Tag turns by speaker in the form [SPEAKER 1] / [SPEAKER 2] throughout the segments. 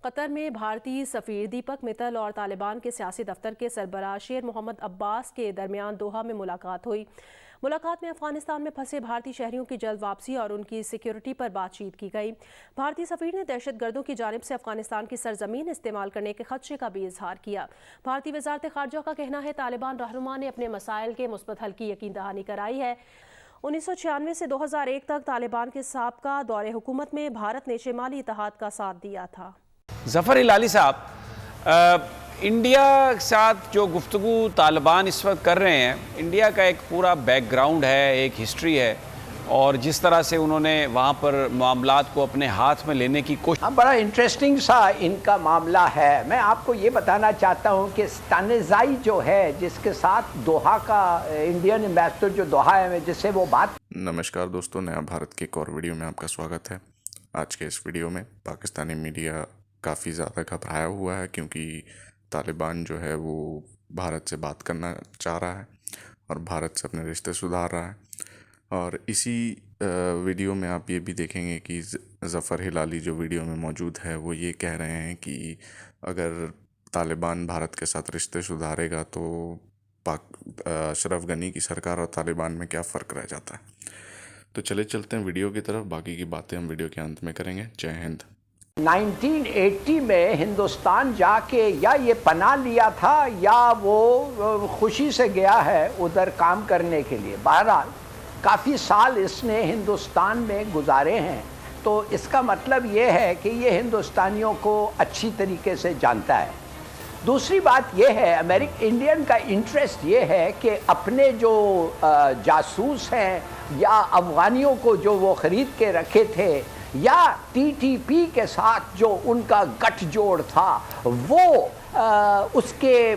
[SPEAKER 1] Qatar में भारतीय सफ़ीर दीपक मित्तल और तालिबान के सियासी दफ्तर के सरबराह शेर मोहम्मद अब्बास के दरमियान दोहा में मुलाकात हुई। मुलाकात में अफगानिस्तान में फंसे भारतीय शहरियों की जल्द वापसी और उनकी सिक्योरिटी पर बातचीत की गई। भारतीय सफ़ीर ने दहशतगर्दों की जानिब से अफगानिस्तान की सरजमीन इस्तेमाल करने के खदशे का भी इजहार किया। भारतीय वजारत खारजा का कहना है तालिबान रहनुमा ने अपने मसाइल के मुस्बत हल की यकीन दहानी कराई है। 1996 से 2001 तक तालिबान के साबका दौरे हुकूमत में भारत ने शिमाली इत्तेहाद का साथ दिया था।
[SPEAKER 2] ज़फ़र हिलाली साहब, इंडिया के साथ जो गुफ्तगू तालिबान इस वक्त कर रहे हैं, इंडिया का एक पूरा बैकग्राउंड है, एक हिस्ट्री है, और जिस तरह से उन्होंने वहाँ पर मामलात को अपने हाथ में लेने की कोशिश।
[SPEAKER 3] हाँ, बड़ा इंटरेस्टिंग सा इनका मामला है। मैं आपको ये बताना चाहता हूँ कि स्तानिज़ाई जो है, जिसके साथ दोहा का इंडियन एम्बेसडर जो दोहा है जिससे वो बात।
[SPEAKER 4] नमस्कार दोस्तों, नया भारत के एक और वीडियो में आपका स्वागत है। आज के इस वीडियो में पाकिस्तानी मीडिया काफ़ी ज़्यादा घबराया हुआ है क्योंकि तालिबान जो है वो भारत से बात करना चाह रहा है और भारत से अपने रिश्ते सुधार रहा है। और इसी वीडियो में आप ये भी देखेंगे कि ज़फ़र हिलाली जो वीडियो में मौजूद है वो ये कह रहे हैं कि अगर तालिबान भारत के साथ रिश्ते सुधारेगा तो अशरफ गनी की सरकार और तालिबान में क्या फ़र्क रह जाता है। तो चले चलते हैं वीडियो की तरफ, बाकी की बातें हम वीडियो के अंत में करेंगे। जय हिंद।
[SPEAKER 3] 1980 में हिंदुस्तान जाके या ये पनाह लिया था या वो खुशी से गया है उधर काम करने के लिए। बहरहाल काफ़ी साल इसने हिंदुस्तान में गुजारे हैं, तो इसका मतलब ये है कि ये हिंदुस्तानियों को अच्छी तरीके से जानता है। दूसरी बात यह है, इंडियन का इंटरेस्ट ये है कि अपने जो जासूस हैं या अफ़गानियों को जो वो ख़रीद के रखे थे या टीटीपी के साथ जो उनका गठजोड़ था, वो उसके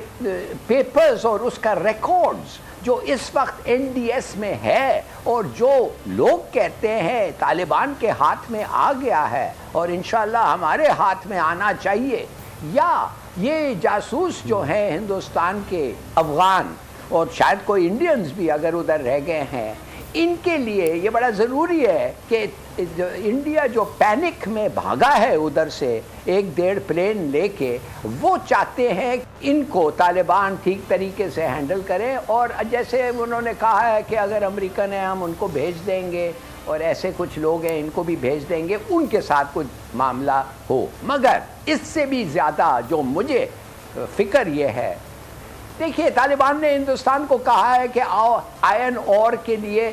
[SPEAKER 3] पेपर्स और उसका रिकॉर्ड्स जो इस वक्त एनडीएस में है और जो लोग कहते हैं तालिबान के हाथ में आ गया है और इंशाल्लाह हमारे हाथ में आना चाहिए, या ये जासूस जो हैं हिंदुस्तान के अफ़गान और शायद कोई इंडियंस भी अगर उधर रह गए हैं, इनके लिए ये बड़ा ज़रूरी है कि इंडिया जो पैनिक में भागा है उधर से 1-1.5 प्लेन लेके, वो चाहते हैं इनको तालिबान ठीक तरीके से हैंडल करें। और जैसे उन्होंने कहा है कि अगर अमेरिकन है हम उनको भेज देंगे और ऐसे कुछ लोग हैं इनको भी भेज देंगे, उनके साथ कुछ मामला हो। मगर इससे भी ज़्यादा जो मुझे फ़िक्र ये है, देखिए तालिबान ने हिंदुस्तान को कहा है कि आओ आयरन ओर के लिए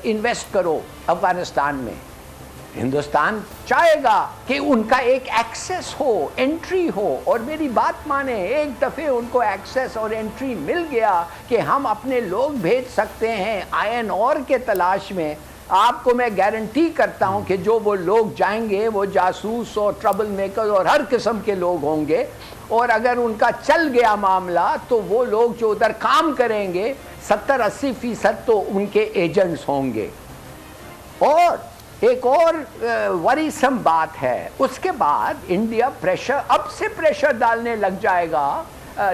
[SPEAKER 3] इन्वेस्ट करो अफ़गानिस्तान में। हिंदुस्तान चाहेगा कि उनका एक एक्सेस हो, एंट्री हो, और मेरी बात माने, एक दफ़े उनको एक्सेस और एंट्री मिल गया कि हम अपने लोग भेज सकते हैं आयरन ओर के तलाश में। आपको मैं गारंटी करता हूं कि जो वो लोग जाएंगे वो जासूस और ट्रबल मेकर और हर किस्म के लोग होंगे, और अगर उनका चल गया मामला तो वो लोग जो उधर काम करेंगे 70-80% तो उनके एजेंट्स होंगे। और एक और वरीसम बात है, उसके बाद इंडिया प्रेशर, अब से प्रेशर डालने लग जाएगा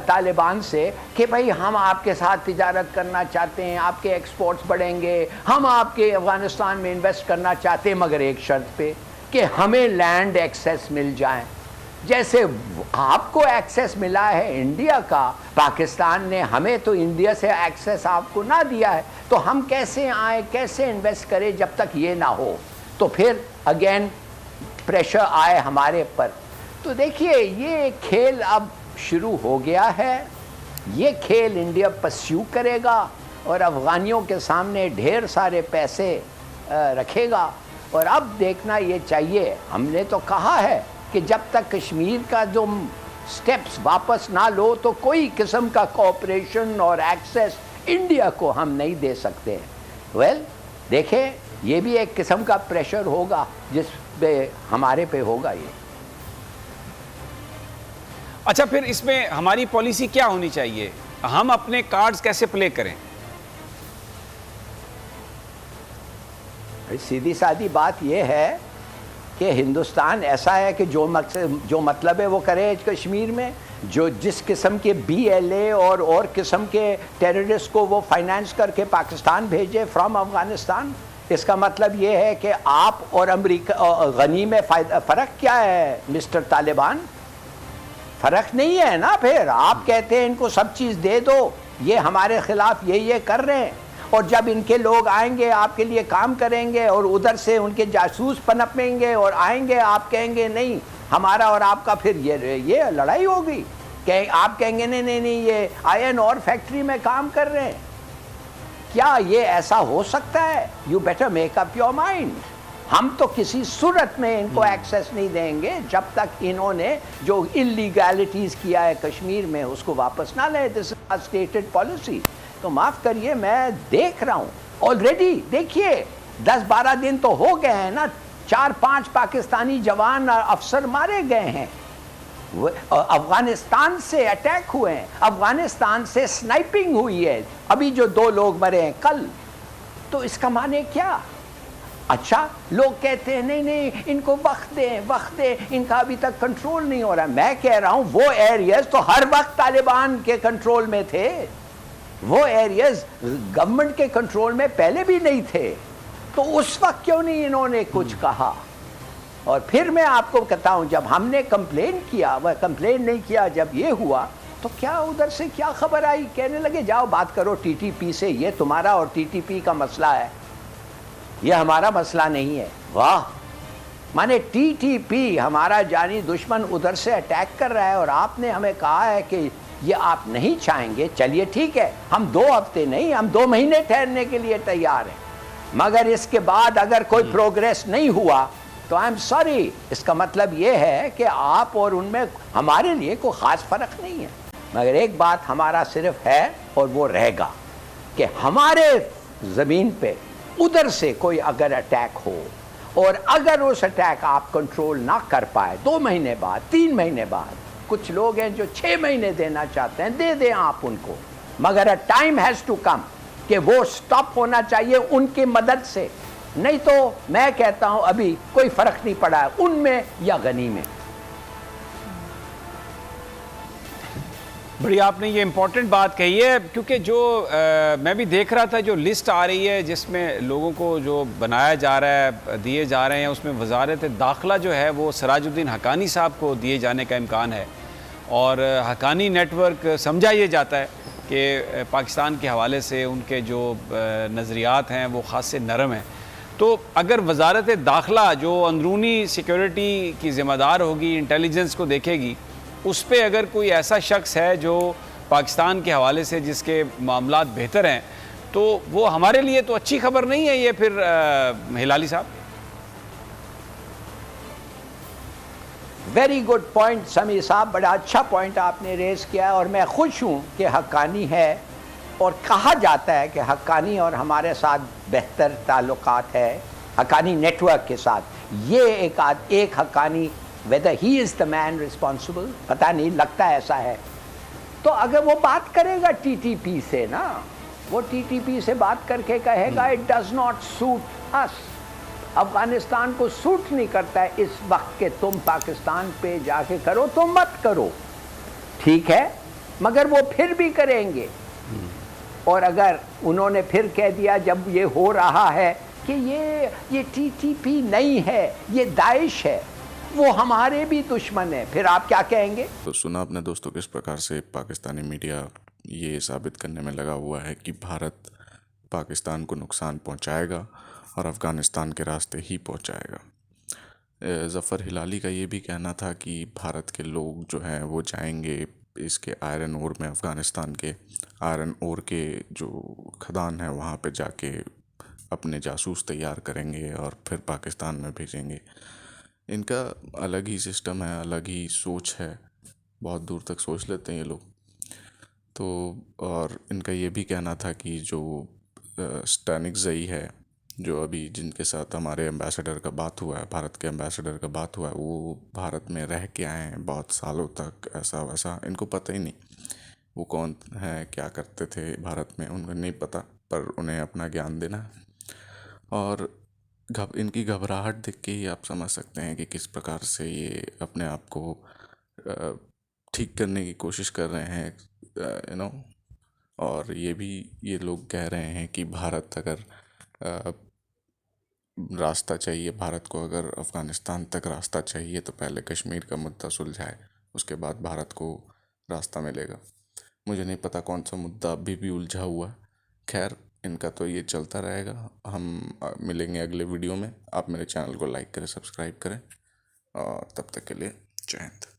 [SPEAKER 3] तालिबान से कि भाई हम आपके साथ तिजारत करना चाहते हैं, आपके एक्सपोर्ट्स बढ़ेंगे, हम आपके अफ़गानिस्तान में इन्वेस्ट करना चाहते हैं, मगर एक शर्त पे कि हमें लैंड एक्सेस मिल जाए। जैसे आपको एक्सेस मिला है इंडिया का, पाकिस्तान ने हमें तो इंडिया से एक्सेस आपको ना दिया है, तो हम कैसे आए, कैसे इन्वेस्ट करें जब तक ये ना हो। तो फिर अगेन प्रेशर आए हमारे पर। तो देखिए ये खेल अब शुरू हो गया है। ये खेल इंडिया परस्यू करेगा और अफ़गानियों के सामने ढेर सारे पैसे रखेगा। और अब देखना ये चाहिए, हमने तो कहा है कि जब तक कश्मीर का जो स्टेप्स वापस ना लो तो कोई किस्म का कोऑपरेशन और एक्सेस इंडिया को हम नहीं दे सकते। वेल देखें, ये भी एक किस्म का प्रेशर होगा जिस पे हमारे पे होगा ये।
[SPEAKER 2] अच्छा, फिर इसमें हमारी पॉलिसी क्या होनी चाहिए? हम अपने कार्ड्स कैसे प्ले करें?
[SPEAKER 3] सीधी सादी बात यह है कि हिंदुस्तान ऐसा है कि जो मतलब है वो करे कश्मीर में। जो जिस किस्म के BLA और किस्म के टेररिस्ट को वो फाइनेंस करके पाकिस्तान भेजे फ्रॉम अफ़गानिस्तान, इसका मतलब ये है कि आप और अमेरिका और गनी में फ़र्क क्या है मिस्टर तालिबान? फ़र्क नहीं है ना। फिर आप कहते हैं इनको सब चीज़ दे दो, ये हमारे ख़िलाफ़ ये कर रहे हैं, और जब इनके लोग आएंगे आपके लिए काम करेंगे और उधर से उनके जासूस पनपेंगे और आएंगे, आप कहेंगे नहीं हमारा और आपका फिर ये लड़ाई होगी। आप कहेंगे नहीं नहीं नहीं ये आयरन और फैक्ट्री में काम कर रहे हैं। क्या ये ऐसा हो सकता है? You better make up your mind. हम तो किसी सूरत में इनको एक्सेस नहीं देंगे जब तक इन्होंने जो इलीगैलिटीज़ किया है कश्मीर में उसको वापस ना ले। This is a stated policy. तो माफ़ करिए, मैं देख रहा हूँ ऑलरेडी। देखिए 10-12 दिन तो हो गए हैं ना, 4-5 पाकिस्तानी जवान अफसर मारे गए हैं। अफगानिस्तान से अटैक हुए हैं, अफगानिस्तान से स्नाइपिंग हुई है, अभी जो 2 लोग मरे हैं कल। तो इसका माने क्या? अच्छा, लोग कहते हैं नहीं नहीं इनको वक्त दें, इनका अभी तक कंट्रोल नहीं हो रहा। मैं कह रहा हूं वो एरियाज तो हर वक्त तालिबान के कंट्रोल में थे, वो एरियाज गवर्नमेंट के कंट्रोल में पहले भी नहीं थे। तो उस वक्त क्यों नहीं इन्होंने कुछ कहा? और फिर मैं आपको कहता हूं, जब हमने कंप्लेन किया, वह कंप्लेन नहीं किया, जब ये हुआ तो क्या उधर से क्या खबर आई? कहने लगे जाओ बात करो टीटीपी से, ये तुम्हारा और टीटीपी का मसला है, ये हमारा मसला नहीं है। वाह, माने टीटीपी हमारा जानी दुश्मन उधर से अटैक कर रहा है और आपने हमें कहा है कि ये आप नहीं चाहेंगे। चलिए ठीक है, हम 2 हफ्ते नहीं, हम 2 महीने ठहरने के लिए तैयार हैं, मगर इसके बाद अगर कोई प्रोग्रेस नहीं हुआ तो आई एम सॉरी। इसका मतलब ये है कि आप और उनमें हमारे लिए कोई ख़ास फ़र्क नहीं है। मगर एक बात हमारा सिर्फ है और वो रहेगा कि हमारे ज़मीन पे उधर से कोई अगर अटैक हो और अगर उस अटैक आप कंट्रोल ना कर पाए 2 महीने बाद, 3 महीने बाद, कुछ लोग हैं जो 6 महीने देना चाहते हैं, दे दें आप उनको, मगर a time has to come कि वो स्टॉप होना चाहिए उनकी मदद से। नहीं तो मैं कहता हूं अभी कोई फर्क नहीं पड़ा है उनमें या गनी में।
[SPEAKER 2] बड़ी आपने ये इम्पोर्टेंट बात कही है, क्योंकि जो मैं भी देख रहा था जो लिस्ट आ रही है जिसमें लोगों को जो बनाया जा रहा है, दिए जा रहे हैं, उसमें वजारत दाखिला जो है वो सिराजुद्दीन हक्कानी साहब को दिए जाने का इम्कान है। और हक्कानी नेटवर्क समझा ये जाता है कि पाकिस्तान के हवाले से उनके जो नज़रियात हैं वो ख़ास से नरम हैं। तो अगर वजारत दाखिला जो अंदरूनी सिक्योरिटी की ज़िम्मेदार होगी, इंटेलिजेंस को देखेगी, उस पर अगर कोई ऐसा शख्स है जो पाकिस्तान के हवाले से जिसके मामलात बेहतर हैं, तो वो हमारे लिए तो अच्छी खबर नहीं है ये फिर हिलाली साहब।
[SPEAKER 3] वेरी गुड पॉइंट समीर साहब, बड़ा अच्छा पॉइंट आपने रेज किया और मैं खुश हूँ कि हक्कानी है और कहा जाता है कि हक्कानी और हमारे साथ बेहतर ताल्लुकात है, हक्कानी नेटवर्क के साथ। ये एक Haqqani, weather he is the man responsible, पता नहीं, लगता है ऐसा है। तो अगर वो बात करेगा टीटीपी से ना, वो टीटीपी से बात करके कहेगा इट डज नॉट सूट अस, अफगानिस्तान को सूट नहीं करता है इस वक्त के तुम पाकिस्तान पे जाके करो तो मत करो, ठीक है, मगर वो फिर भी करेंगे। और अगर उन्होंने फिर कह दिया जब ये हो रहा है कि ये टीटीपी नहीं है, ये दाइश है, वो हमारे भी दुश्मन है, फिर आप क्या कहेंगे?
[SPEAKER 4] तो सुना आपने दोस्तों किस प्रकार से पाकिस्तानी मीडिया ये साबित करने में लगा हुआ है कि भारत पाकिस्तान को नुकसान पहुंचाएगा और अफ़गानिस्तान के रास्ते ही पहुंचाएगा। ज़फ़र हिलाली का ये भी कहना था कि भारत के लोग जो हैं वो जाएंगे इसके आयरन ओर में, अफ़गानिस्तान के आयरन ओर के जो खदान है वहाँ पे जाके अपने जासूस तैयार करेंगे और फिर पाकिस्तान में भेजेंगे। इनका अलग ही सिस्टम है, अलग ही सोच है, बहुत दूर तक सोच लेते हैं ये लोग। तो और इनका ये भी कहना था कि जो स्टैनिक्ज़ई है, जो अभी जिनके साथ हमारे एम्बेसडर का बात हुआ है, भारत के एम्बेसडर का बात हुआ है, वो भारत में रह के आए हैं बहुत सालों तक, ऐसा वैसा इनको पता ही नहीं वो कौन है, क्या करते थे भारत में, उनको नहीं पता, पर उन्हें अपना ज्ञान देना है। और इनकी घबराहट देख के ही आप समझ सकते हैं कि किस प्रकार से ये अपने आप को ठीक करने की कोशिश कर रहे हैं, और ये लोग कह रहे हैं कि भारत अगर रास्ता चाहिए भारत को, अगर अफ़गानिस्तान तक रास्ता चाहिए तो पहले कश्मीर का मुद्दा सुलझाए, उसके बाद भारत को रास्ता मिलेगा। मुझे नहीं पता कौन सा मुद्दा अभी भी उलझा हुआ है। खैर, इनका तो ये चलता रहेगा। हम मिलेंगे अगले वीडियो में। आप मेरे चैनल को लाइक करें, सब्सक्राइब करें, और तब तक के लिए जय हिंद।